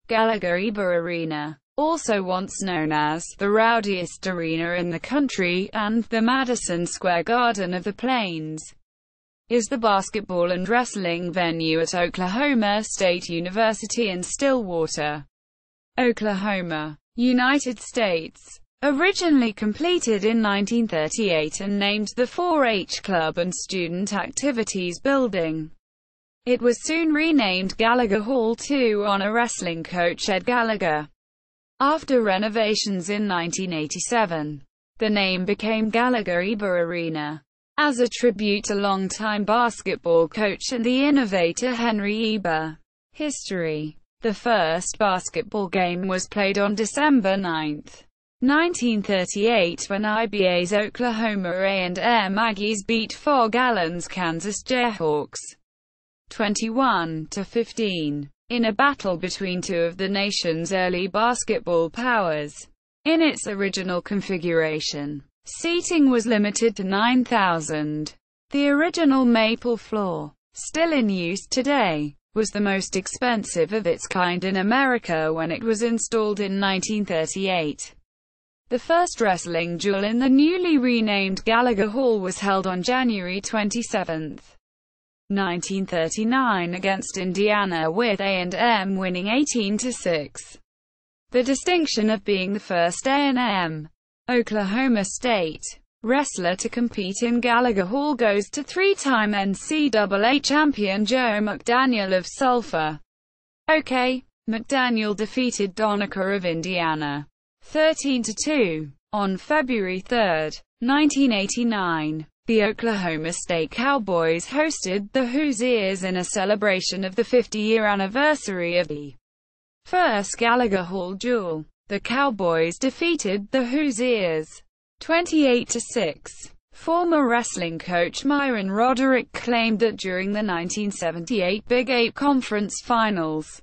Gallagher-Iba Arena, also once known as the Rowdiest Arena in the country, and the Madison Square Garden of the Plains, is the basketball and wrestling venue at Oklahoma State University in Stillwater, Oklahoma, United States. Originally completed in 1938 and named the 4-H Club and Student Activities Building, it was soon renamed Gallagher Hall to honor wrestling coach Ed Gallagher. After renovations in 1987, the name became Gallagher-Iba Arena, as a tribute to longtime basketball coach and the innovator Henry Iba. History: the first basketball game was played on December 9, 1938, when IBA's Oklahoma A&M Aggies beat 4 Gallons Kansas Jayhawks 21-15, in a battle between two of the nation's early basketball powers. In its original configuration, seating was limited to 9,000. The original maple floor, still in use today, was the most expensive of its kind in America when it was installed in 1938. The first wrestling duel in the newly renamed Gallagher Hall was held on January 27, 1939 against Indiana, with A&M winning 18-6. The distinction of being the first A&M, Oklahoma State, wrestler to compete in Gallagher Hall goes to 3-time NCAA champion Joe McDaniel of Sulphur. OK. McDaniel defeated Donaker of Indiana 13-2. On February 3, 1989, the Oklahoma State Cowboys hosted the Hoosiers in a celebration of the 50-year anniversary of the first Gallagher Hall duel. The Cowboys defeated the Hoosiers 28-6. Former wrestling coach Myron Roderick claimed that during the 1978 Big 8 Conference Finals,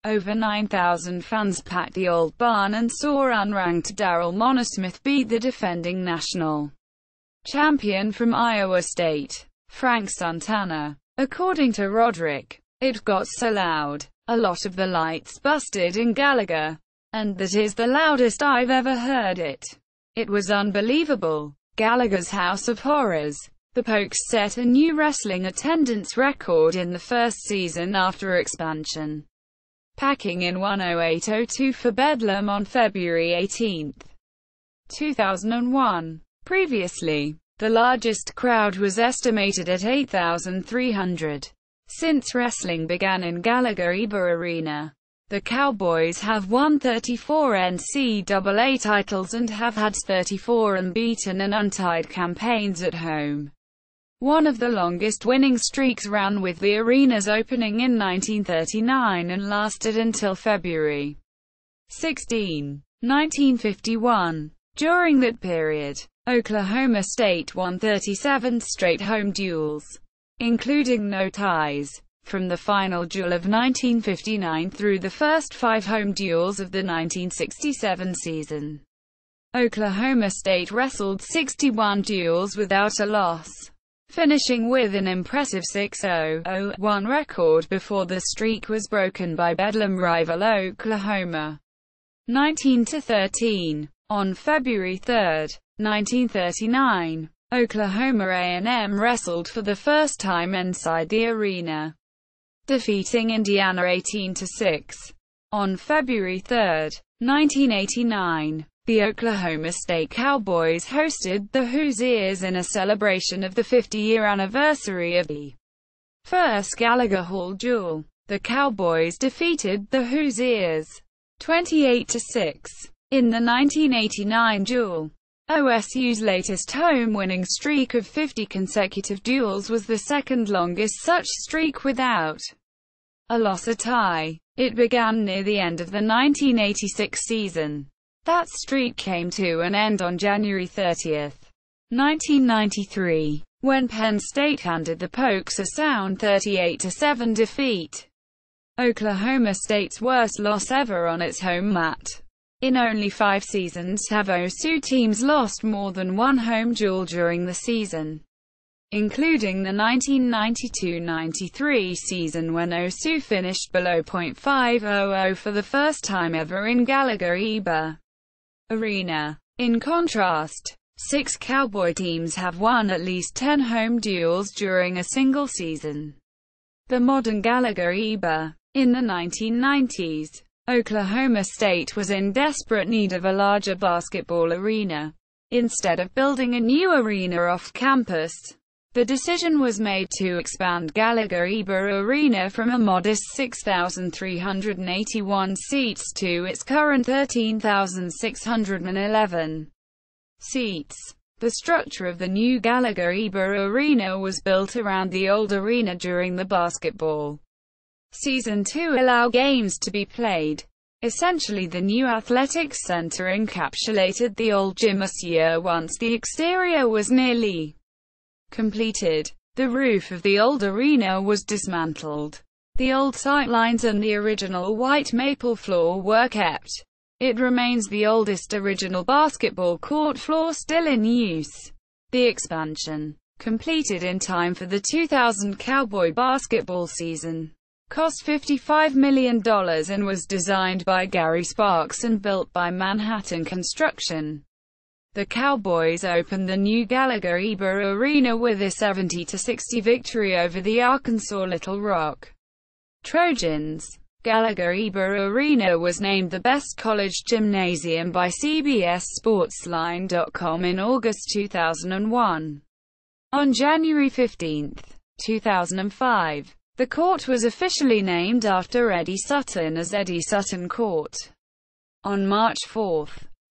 over 9,000 fans packed the old barn and saw unranked Darrell Monosmith beat the defending national champion from Iowa State, Frank Santana. According to Roderick, it got so loud, a lot of the lights busted in Gallagher, and that is the loudest I've ever heard it. It was unbelievable. Gallagher's House of Horrors. The Pokes set a new wrestling attendance record in the first season after expansion, packing in 10802 for Bedlam on February 18, 2001. Previously, the largest crowd was estimated at 8,300. Since wrestling began in Gallagher-Iba Arena, the Cowboys have won 34 NCAA titles and have had 34 unbeaten and untied campaigns at home. One of the longest winning streaks ran with the arena's opening in 1939 and lasted until February 16, 1951. During that period, Oklahoma State won 37 straight home duels, including no ties, from the final duel of 1959 through the first 5 home duels of the 1967 season. Oklahoma State wrestled 61 duels without a loss, finishing with an impressive 6-0-1 record before the streak was broken by Bedlam rival Oklahoma 19-13. On February 3, 1939, Oklahoma A&M wrestled for the first time inside the arena, defeating Indiana 18-6. On February 3, 1989, the Oklahoma State Cowboys hosted the Hoosiers in a celebration of the 50-year anniversary of the first Gallagher Hall duel. The Cowboys defeated the Hoosiers 28-6. In the 1989 duel, OSU's latest home-winning streak of 50 consecutive duels was the second longest such streak without a loss or tie. It began near the end of the 1986 season. That streak came to an end on January 30, 1993, when Penn State handed the Pokes a sound 38-7 defeat. Oklahoma State's worst loss ever on its home mat. In only 5 seasons have OSU teams lost more than one home duel during the season. including the 1992-93 season when OSU finished below .500 for the first time ever in Gallagher-Iba Arena. In contrast, 6 Cowboy teams have won at least 10 home duels during a single season. The modern Gallagher-Iba. In the 1990s, Oklahoma State was in desperate need of a larger basketball arena. Instead of building a new arena off campus, the decision was made to expand Gallagher-Iba Arena from a modest 6,381 seats to its current 13,611 seats. The structure of the new Gallagher-Iba Arena was built around the old arena during the basketball season to allow games to be played. Essentially, the new athletics center encapsulated the old gym this year once the exterior was nearly completed. The roof of the old arena was dismantled. The old sightlines and the original white maple floor were kept. It remains the oldest original basketball court floor still in use. The expansion, completed in time for the 2000 Cowboy basketball season, cost $55 million and was designed by Gary Sparks and built by Manhattan Construction. The Cowboys opened the new Gallagher-Iba Arena with a 70-60 victory over the Arkansas Little Rock Trojans. Gallagher-Iba Arena was named the best college gymnasium by CBSSportsline.com in August 2001. On January 15, 2005, the court was officially named after Eddie Sutton as Eddie Sutton Court. On March 4,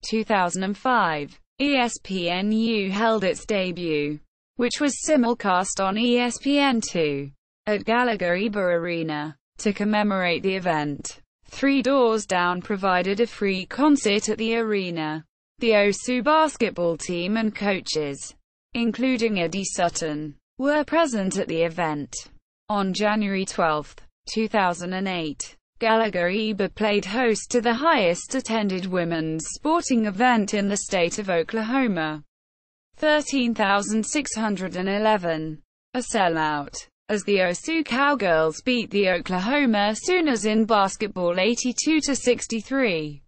2005, ESPNU held its debut, which was simulcast on ESPN2, at Gallagher-Iba Arena. To commemorate the event, Three Doors Down provided a free concert at the arena. The OSU basketball team and coaches, including Eddie Sutton, were present at the event. On January 12, 2008, Gallagher-Iba played host to the highest-attended women's sporting event in the state of Oklahoma, 13,611, a sellout, as the OSU Cowgirls beat the Oklahoma Sooners in basketball 82-63.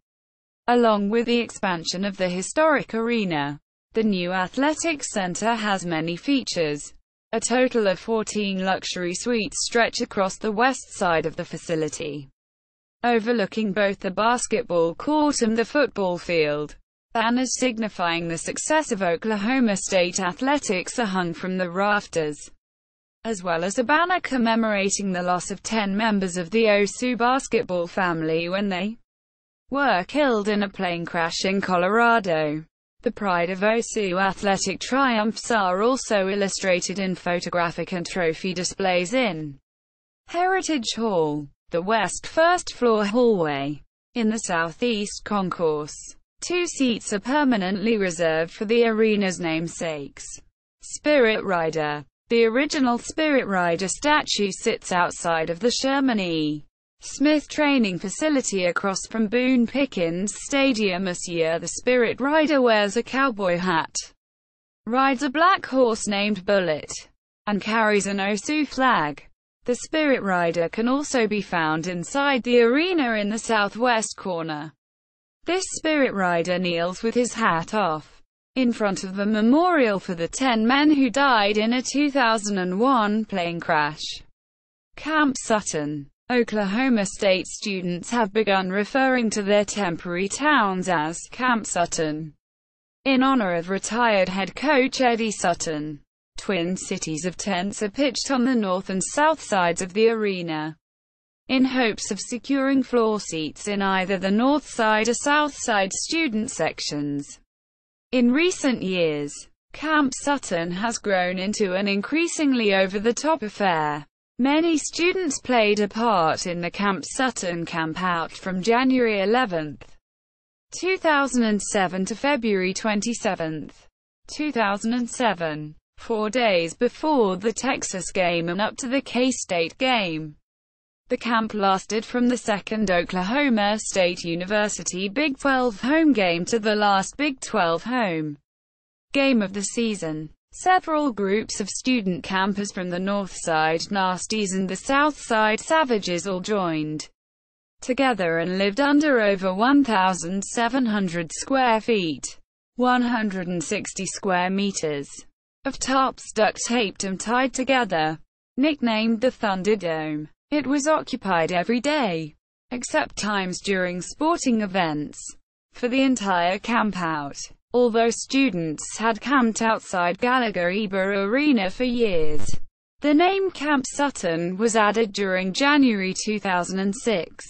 Along with the expansion of the historic arena, the new athletics center has many features. A total of 14 luxury suites stretch across the west side of the facility, overlooking both the basketball court and the football field. Banners signifying the success of Oklahoma State athletics are hung from the rafters, as well as a banner commemorating the loss of 10 members of the OSU basketball family when they were killed in a plane crash in Colorado. The pride of OSU athletic triumphs are also illustrated in photographic and trophy displays in Heritage Hall, the west first-floor hallway. In the southeast concourse, 2 seats are permanently reserved for the arena's namesakes. Spirit Rider. The original Spirit Rider statue sits outside of the Sherman E. Smith training facility across from Boone Pickens Stadium. This year the Spirit Rider wears a cowboy hat, rides a black horse named Bullet, and carries an OSU flag. The Spirit Rider can also be found inside the arena in the southwest corner. This Spirit Rider kneels with his hat off in front of the memorial for the 10 men who died in a 2001 plane crash. Camp Sutton. Oklahoma State students have begun referring to their temporary towns as Camp Sutton, in honor of retired head coach Eddie Sutton. Twin cities of tents are pitched on the north and south sides of the arena, in hopes of securing floor seats in either the north side or south side student sections. In recent years, Camp Sutton has grown into an increasingly over-the-top affair. Many students played a part in the Camp Sutton campout from January 11, 2007 to February 27, 2007, 4 days before the Texas game and up to the K-State game. The camp lasted from the second Oklahoma State University Big 12 home game to the last Big 12 home game of the season. Several groups of student campers from the North Side Nasties and the South Side Savages all joined together and lived under over 1,700 square feet, 160 square meters, of tarps duct-taped and tied together. Nicknamed the Thunderdome, it was occupied every day, except times during sporting events, for the entire campout. Although students had camped outside Gallagher-Iba Arena for years, the name Camp Sutton was added during January 2006.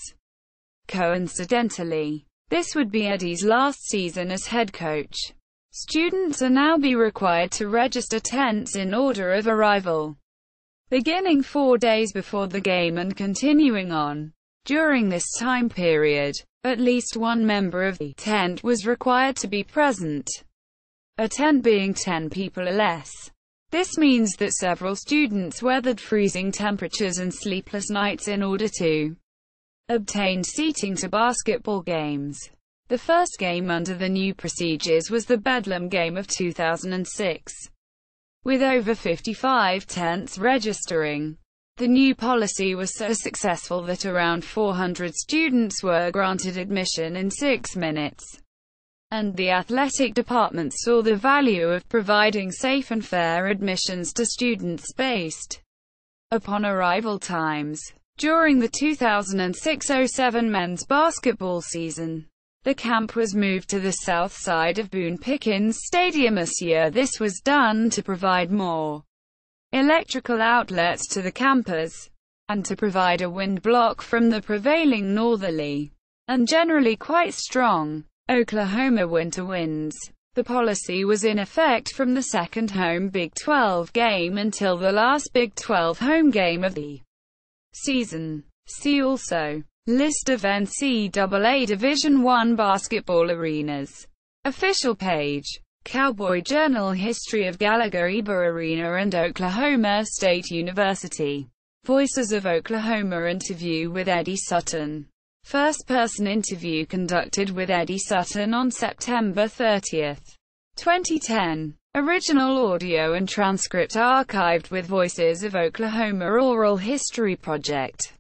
Coincidentally, this would be Eddie's last season as head coach. Students are now required to register tents in order of arrival, beginning 4 days before the game and continuing on. During this time period, at least one member of the tent was required to be present, a tent being 10 people or less. This means that several students weathered freezing temperatures and sleepless nights in order to obtain seating to basketball games. The first game under the new procedures was the Bedlam game of 2006, with over 55 tents registering. The new policy was so successful that around 400 students were granted admission in 6 minutes, and the athletic department saw the value of providing safe and fair admissions to students based upon arrival times. During the 2006-07 men's basketball season, the camp was moved to the south side of Boone Pickens Stadium this year. This was done to provide more electrical outlets to the campers, and to provide a wind block from the prevailing northerly, and generally quite strong, Oklahoma winter winds. The policy was in effect from the second home Big 12 game until the last Big 12 home game of the season. See also, List of NCAA Division I basketball arenas. Official page. Cowboy Journal History of Gallagher-Iba Arena and Oklahoma State University. Voices of Oklahoma interview with Eddie Sutton. First-person interview conducted with Eddie Sutton on September 30, 2010. Original audio and transcript archived with Voices of Oklahoma Oral History Project.